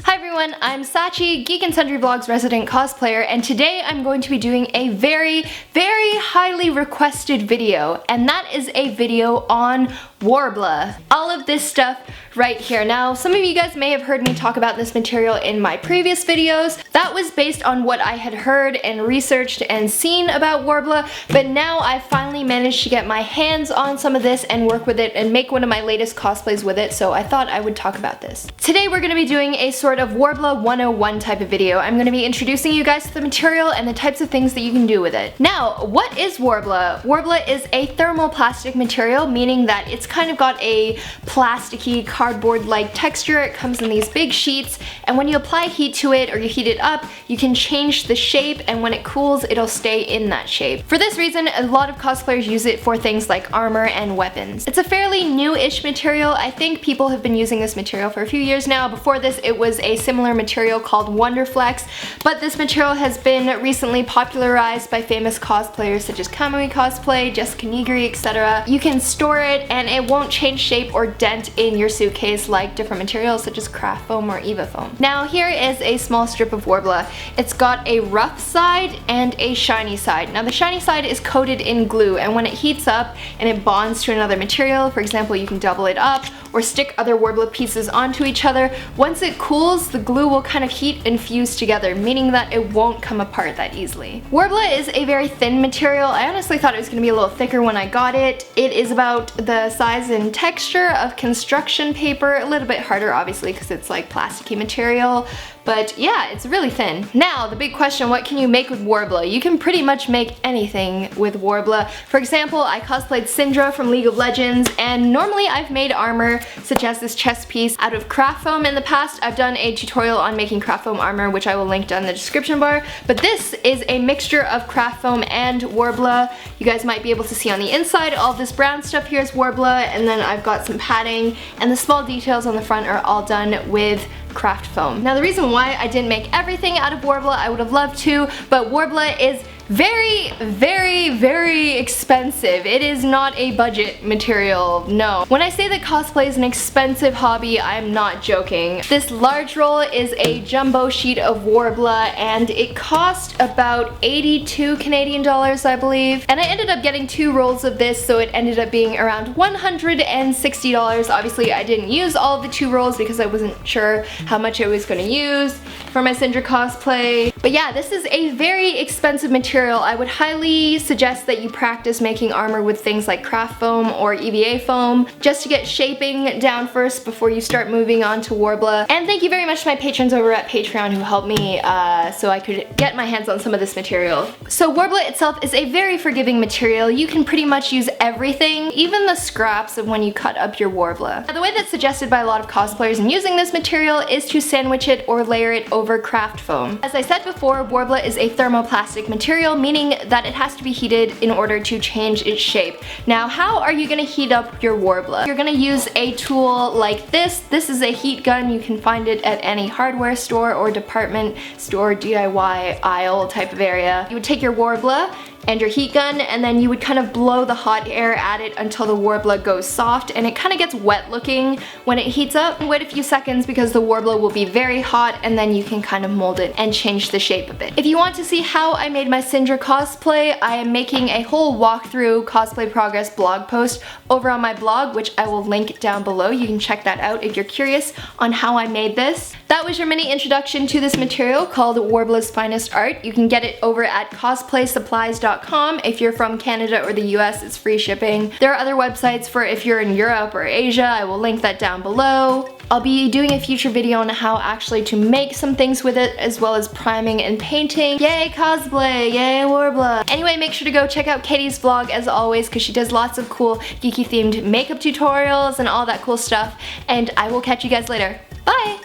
Hi everyone, I'm Sachie, Geek and Sundry Vlogs resident cosplayer, and today I'm going to be doing a very highly requested video, and that is a video on Worbla. All of this stuff right here. Now, some of you guys may have heard me talk about this material in my previous videos. That was based on what I had heard and researched and seen about Worbla, but now I finally managed to get my hands on some of this and work with it and make one of my latest cosplays with it, so I thought I would talk about this. Today we're going to be doing a sort of Worbla 101 type of video. I'm going to be introducing you guys to the material and the types of things that you can do with it. Now, what is Worbla? Worbla is a thermoplastic material, meaning that it's kind of got a plasticky, cardboard-like texture. It comes in these big sheets, and when you apply heat to it or you heat it up, you can change the shape, and when it cools, it'll stay in that shape. For this reason, a lot of cosplayers use it for things like armor and weapons. It's a fairly new-ish material. I think people have been using this material for a few years now. Before this, it was a similar material called Wonderflex, but this material has been recently popularized by famous cosplayers such as Kamui Cosplay, Jessica Nigri, etc. You can store it and it won't change shape or dent in your suitcase like different materials such as craft foam or Eva foam. Now here is a small strip of Worbla. It's got a rough side and a shiny side. Now the shiny side is coated in glue, and when it heats up and it bonds to another material, for example you can double it up or stick other Worbla pieces onto each other, once it cools, the glue will kind of heat and fuse together, meaning that it won't come apart that easily. Worbla is a very thin material. I honestly thought it was going to be a little thicker when I got it. It is about the size and texture of construction paper, a little bit harder obviously because it's like plasticky material, but yeah, it's really thin. Now, the big question, what can you make with Worbla? You can pretty much make anything with Worbla. For example, I cosplayed Syndra from League of Legends, and normally I've made armor, such as this chest piece, out of craft foam in the past. I've done a tutorial on making craft foam armor, which I will link down in the description bar, but this is a mixture of craft foam and Worbla. You guys might be able to see on the inside, all this brown stuff here is Worbla, and then I've got some padding, and the small details on the front are all done with craft foam. Now the reason why I didn't make everything out of Worbla, I would have loved to, but Worbla is very expensive. It is not a budget material, no. When I say that cosplay is an expensive hobby, I'm not joking. This large roll is a jumbo sheet of Worbla, and it cost about 82 Canadian dollars, I believe. And I ended up getting 2 rolls of this, so it ended up being around $160. Obviously, I didn't use all of the 2 rolls because I wasn't sure how much I was going to use for my Syndra cosplay. But yeah, this is a very expensive material. I would highly suggest that you practice making armor with things like craft foam or EVA foam, just to get shaping down first before you start moving on to Worbla. And thank you very much to my patrons over at Patreon who helped me so I could get my hands on some of this material. So Worbla itself is a very forgiving material. You can pretty much use everything, even the scraps of when you cut up your Worbla. Now, the way that's suggested by a lot of cosplayers in using this material is to sandwich it or layer it over craft foam. As I said before, Worbla is a thermoplastic material, meaning that it has to be heated in order to change its shape. Now, how are you going to heat up your Worbla? You're going to use a tool like this. This is a heat gun. You can find it at any hardware store or department store, DIY aisle type of area. You would take your Worbla and your heat gun, and then you would kind of blow the hot air at it until the Worbla goes soft, and it kind of gets wet looking when it heats up. Wait a few seconds because the Worbla will be very hot, and then you can kind of mold it and change the shape of it. If you want to see how I made my Syndra cosplay, I am making a whole walkthrough cosplay progress blog post over on my blog, which I will link down below. You can check that out if you're curious on how I made this. That was your mini introduction to this material called Worbla's Finest Art. You can get it over at cosplaysupplies.com. If you're from Canada or the US, it's free shipping. There are other websites for if you're in Europe or Asia. I will link that down below. I'll be doing a future video on how actually to make some things with it, as well as priming and painting. Yay cosplay, yay Worbla. Anyway, make sure to go check out Katie's vlog as always, because she does lots of cool geeky themed makeup tutorials and all that cool stuff, and I will catch you guys later. Bye!